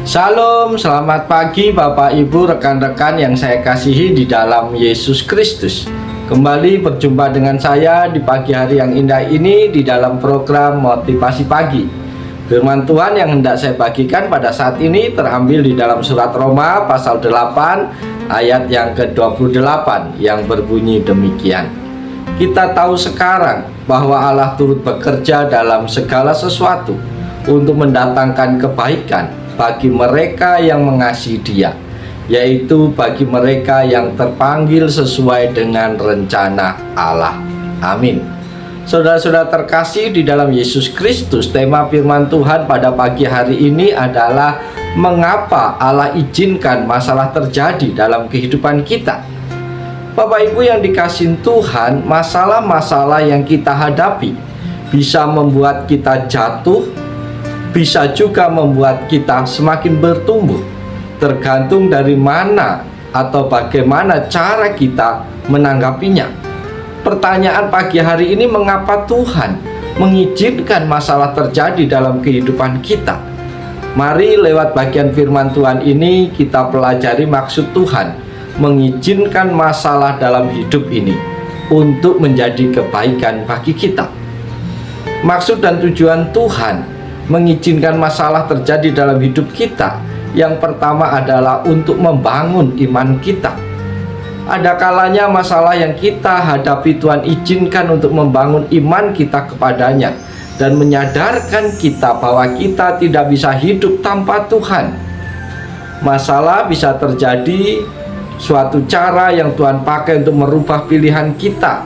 Shalom, selamat pagi Bapak Ibu rekan-rekan yang saya kasihi di dalam Yesus Kristus. Kembali berjumpa dengan saya di pagi hari yang indah ini di dalam program Motivasi Pagi. Firman Tuhan yang hendak saya bagikan pada saat ini terambil di dalam surat Roma pasal 8 ayat yang ke-28 yang berbunyi demikian. Kita tahu sekarang bahwa Allah turut bekerja dalam segala sesuatu untuk mendatangkan kebaikan bagi mereka yang mengasihi Dia, yaitu bagi mereka yang terpanggil sesuai dengan rencana Allah. Amin. Saudara-saudara terkasih di dalam Yesus Kristus, tema firman Tuhan pada pagi hari ini adalah mengapa Allah izinkan masalah terjadi dalam kehidupan kita. Bapak Ibu yang dikasihi Tuhan, masalah-masalah yang kita hadapi bisa membuat kita jatuh, bisa juga membuat kita semakin bertumbuh, tergantung dari mana atau bagaimana cara kita menanggapinya. Pertanyaan pagi hari ini, mengapa Tuhan mengizinkan masalah terjadi dalam kehidupan kita? Mari lewat bagian firman Tuhan ini kita pelajari maksud Tuhan mengizinkan masalah dalam hidup ini untuk menjadi kebaikan bagi kita. Maksud dan tujuan Tuhan mengizinkan masalah terjadi dalam hidup kita, yang pertama adalah untuk membangun iman kita. Ada kalanya masalah yang kita hadapi Tuhan izinkan untuk membangun iman kita kepadanya dan menyadarkan kita bahwa kita tidak bisa hidup tanpa Tuhan. Masalah bisa terjadi suatu cara yang Tuhan pakai untuk merubah pilihan kita.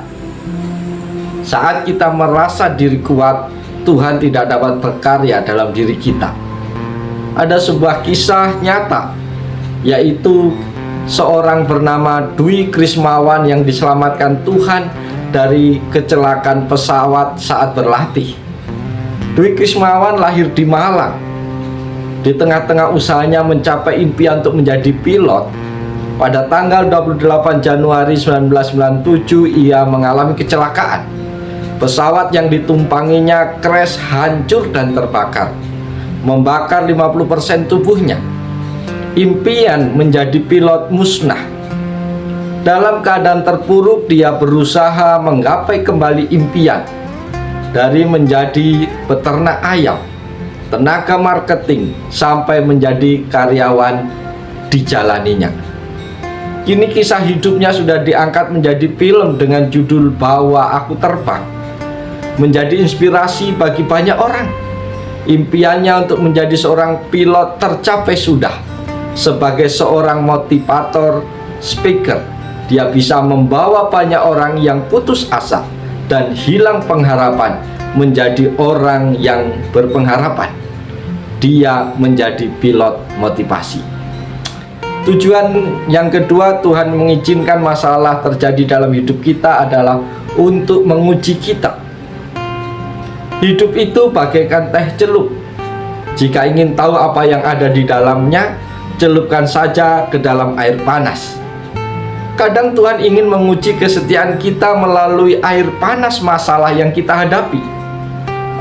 Saat kita merasa diri kuat, Tuhan tidak dapat berkarya dalam diri kita. Ada sebuah kisah nyata, yaitu seorang bernama Dwi Krismawan yang diselamatkan Tuhan dari kecelakaan pesawat saat berlatih. Dwi Krismawan lahir di Malang. Di tengah-tengah usahanya mencapai impian untuk menjadi pilot, pada tanggal 28 Januari 1997 ia mengalami kecelakaan. Pesawat yang ditumpanginya crash, hancur dan terbakar, membakar 50% tubuhnya. Impian menjadi pilot musnah. Dalam keadaan terpuruk, dia berusaha menggapai kembali impian dari menjadi peternak ayam, tenaga marketing, sampai menjadi karyawan dijalaninya. Kini kisah hidupnya sudah diangkat menjadi film dengan judul Bawa Aku Terbang, menjadi inspirasi bagi banyak orang. Impiannya untuk menjadi seorang pilot tercapai sudah. Sebagai seorang motivator, speaker, dia bisa membawa banyak orang yang putus asa dan hilang pengharapan menjadi orang yang berpengharapan. Dia menjadi pilot motivasi. Tujuan yang kedua Tuhan mengizinkan masalah terjadi dalam hidup kita adalah untuk menguji kita. Hidup itu bagaikan teh celup. Jika ingin tahu apa yang ada di dalamnya, celupkan saja ke dalam air panas. Kadang Tuhan ingin menguji kesetiaan kita melalui air panas masalah yang kita hadapi.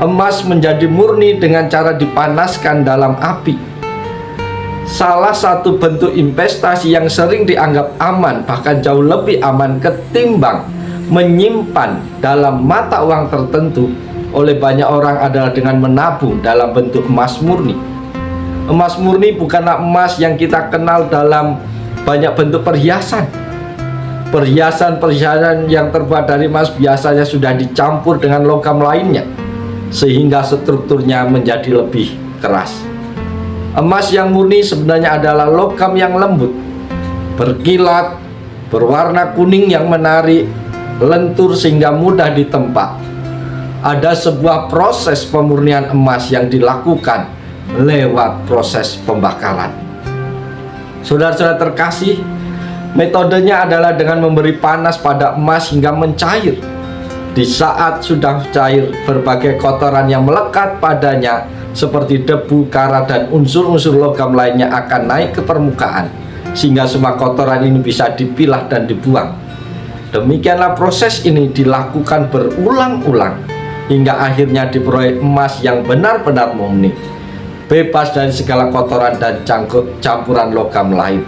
Emas menjadi murni dengan cara dipanaskan dalam api. Salah satu bentuk investasi yang sering dianggap aman, bahkan jauh lebih aman ketimbang menyimpan dalam mata uang tertentu oleh banyak orang adalah dengan menabung dalam bentuk emas murni. Emas murni bukanlah emas yang kita kenal dalam banyak bentuk perhiasan. Perhiasan-perhiasan yang terbuat dari emas biasanya sudah dicampur dengan logam lainnya, sehingga strukturnya menjadi lebih keras. Emas yang murni sebenarnya adalah logam yang lembut, berkilat, berwarna kuning yang menarik, lentur sehingga mudah ditempa. Ada sebuah proses pemurnian emas yang dilakukan lewat proses pembakaran. Saudara-saudara terkasih, metodenya adalah dengan memberi panas pada emas hingga mencair. Di saat sudah cair, berbagai kotoran yang melekat padanya seperti debu, karat, dan unsur-unsur logam lainnya akan naik ke permukaan, sehingga semua kotoran ini bisa dipilah dan dibuang. Demikianlah proses ini dilakukan berulang-ulang hingga akhirnya diperoleh emas yang benar-benar murni. bebas dari segala kotoran dan campuran logam lain.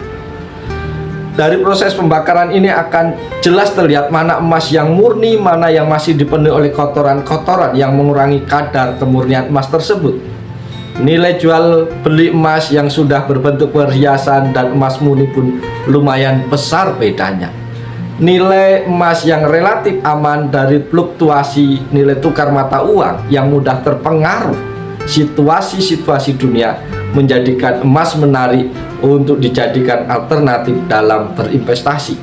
Dari proses pembakaran ini akan jelas terlihat mana emas yang murni, mana yang masih dipenuhi oleh kotoran-kotoran yang mengurangi kadar kemurnian emas tersebut. Nilai jual beli emas yang sudah berbentuk perhiasan dan emas murni pun lumayan besar bedanya. Nilai emas yang relatif aman dari fluktuasi nilai tukar mata uang yang mudah terpengaruh situasi-situasi dunia menjadikan emas menarik untuk dijadikan alternatif dalam berinvestasi.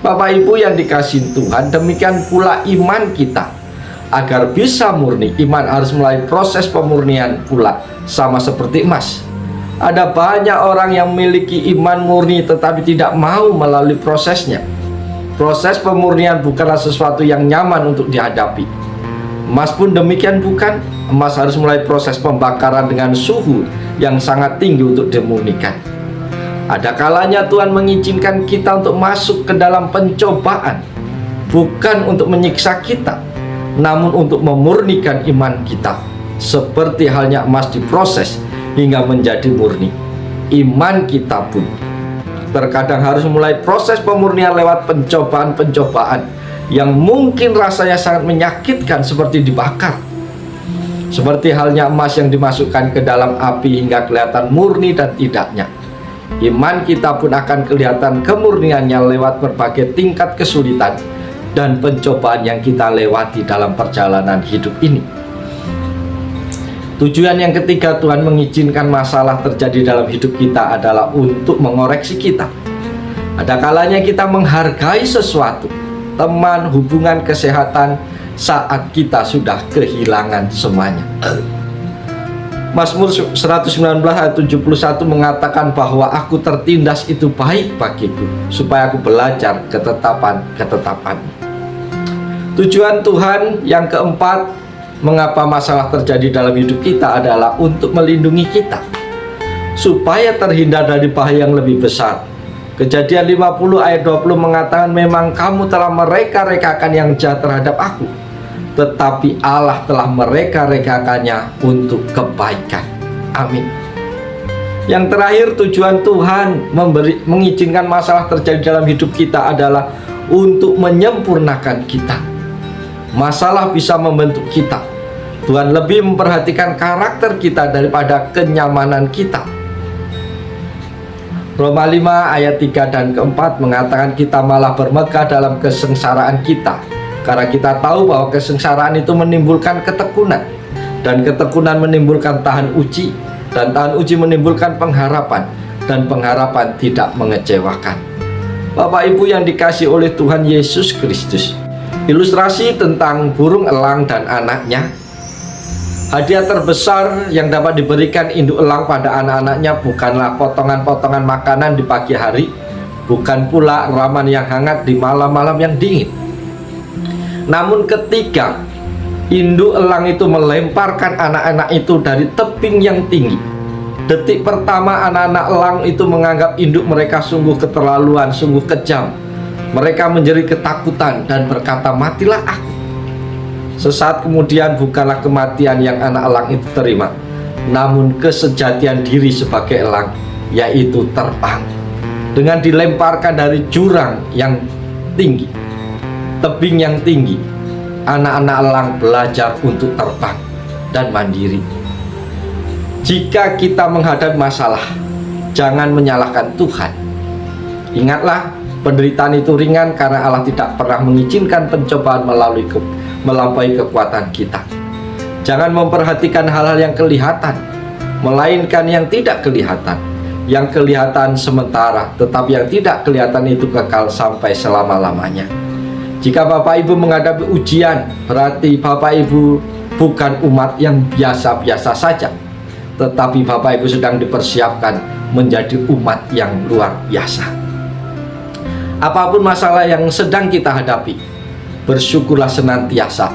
Bapak Ibu yang dikasihi Tuhan, demikian pula iman kita. Agar bisa murni, iman harus melalui proses pemurnian pula, sama seperti emas. Ada banyak orang yang memiliki iman murni tetapi tidak mau melalui prosesnya. Proses pemurnian bukanlah sesuatu yang nyaman untuk dihadapi. Emas pun demikian bukan. Emas harus mulai proses pembakaran dengan suhu yang sangat tinggi untuk dimurnikan. Ada kalanya Tuhan mengizinkan kita untuk masuk ke dalam pencobaan, bukan untuk menyiksa kita, namun untuk memurnikan iman kita. Seperti halnya emas diproses hingga menjadi murni, iman kita pun terkadang harus mulai proses pemurnian lewat pencobaan-pencobaan yang mungkin rasanya sangat menyakitkan, seperti dibakar. Seperti halnya emas yang dimasukkan ke dalam api hingga kelihatan murni dan tidaknya, iman kita pun akan kelihatan kemurniannya lewat berbagai tingkat kesulitan dan pencobaan yang kita lewati dalam perjalanan hidup ini. Tujuan yang ketiga Tuhan mengizinkan masalah terjadi dalam hidup kita adalah untuk mengoreksi kita. Ada kalanya kita menghargai sesuatu, teman, hubungan, kesehatan, saat kita sudah kehilangan semuanya. Mazmur 119 ayat 71 mengatakan bahwa aku tertindas itu baik bagiku, supaya aku belajar ketetapan. Tujuan Tuhan yang keempat, mengapa masalah terjadi dalam hidup kita adalah untuk melindungi kita, supaya terhindar dari bahaya yang lebih besar. Kejadian 50 ayat 20 mengatakan, memang kamu telah mereka-rekakan yang jahat terhadap aku, tetapi Allah telah mereka-rekakannya untuk kebaikan. Amin. Yang terakhir, tujuan Tuhan mengizinkan masalah terjadi dalam hidup kita adalah untuk menyempurnakan kita. Masalah bisa membentuk kita. Tuhan lebih memperhatikan karakter kita daripada kenyamanan kita. Roma 5 ayat 3 dan keempat mengatakan kita malah bermegah dalam kesengsaraan kita, karena kita tahu bahwa kesengsaraan itu menimbulkan ketekunan, dan ketekunan menimbulkan tahan uji, dan tahan uji menimbulkan pengharapan, dan pengharapan tidak mengecewakan. Bapak Ibu yang dikasihi oleh Tuhan Yesus Kristus, ilustrasi tentang burung elang dan anaknya. Hadiah terbesar yang dapat diberikan induk elang pada anak-anaknya bukanlah potongan-potongan makanan di pagi hari, bukan pula ramuan yang hangat di malam-malam yang dingin. Namun ketika induk elang itu melemparkan anak-anak itu dari tebing yang tinggi, detik pertama anak-anak elang itu menganggap induk mereka sungguh keterlaluan, sungguh kejam. Mereka menjerit ketakutan dan berkata, matilah aku. Sesaat kemudian bukanlah kematian yang anak elang itu terima, namun kesejatian diri sebagai elang, yaitu terbang. Dengan dilemparkan dari jurang yang tinggi, tebing yang tinggi, anak-anak elang belajar untuk terbang dan mandiri. Jika kita menghadapi masalah, jangan menyalahkan Tuhan. Ingatlah, penderitaan itu ringan karena Allah tidak pernah mengizinkan pencobaan melampaui kekuatan kita. Jangan memperhatikan hal-hal yang kelihatan, melainkan yang tidak kelihatan. Yang kelihatan sementara, tetapi yang tidak kelihatan itu kekal sampai selama-lamanya. Jika Bapak Ibu menghadapi ujian, berarti Bapak Ibu bukan umat yang biasa-biasa saja, tetapi Bapak Ibu sedang dipersiapkan menjadi umat yang luar biasa. Apapun masalah yang sedang kita hadapi, bersyukurlah senantiasa.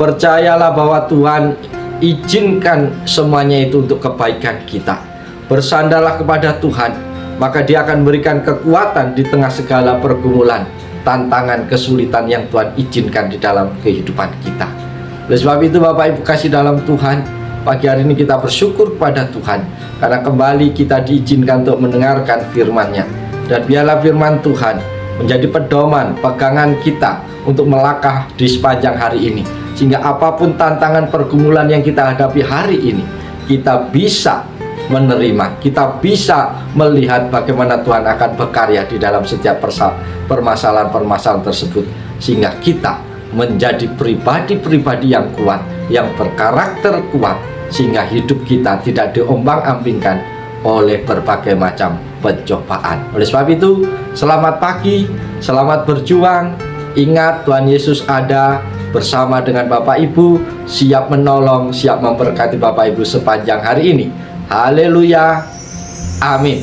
Percayalah bahwa Tuhan izinkan semuanya itu untuk kebaikan kita. Bersandarlah kepada Tuhan, maka Dia akan berikan kekuatan di tengah segala pergumulan, tantangan, kesulitan yang Tuhan izinkan di dalam kehidupan kita. Oleh sebab itu Bapak Ibu kasih dalam Tuhan, pagi hari ini kita bersyukur kepada Tuhan karena kembali kita diizinkan untuk mendengarkan firman-Nya. Dan biarlah firman Tuhan menjadi pedoman, pegangan kita untuk melangkah di sepanjang hari ini, sehingga apapun tantangan pergumulan yang kita hadapi hari ini, kita bisa menerima, kita bisa melihat bagaimana Tuhan akan berkarya di dalam setiap permasalahan-permasalahan tersebut, sehingga kita menjadi pribadi-pribadi yang kuat, yang berkarakter kuat, sehingga hidup kita tidak diombang-ambingkan oleh berbagai macam pencobaan. Oleh sebab itu, selamat pagi, selamat berjuang. Ingat, Tuhan Yesus ada bersama dengan Bapak Ibu, siap menolong, siap memberkati Bapak Ibu sepanjang hari ini. Haleluya, amin.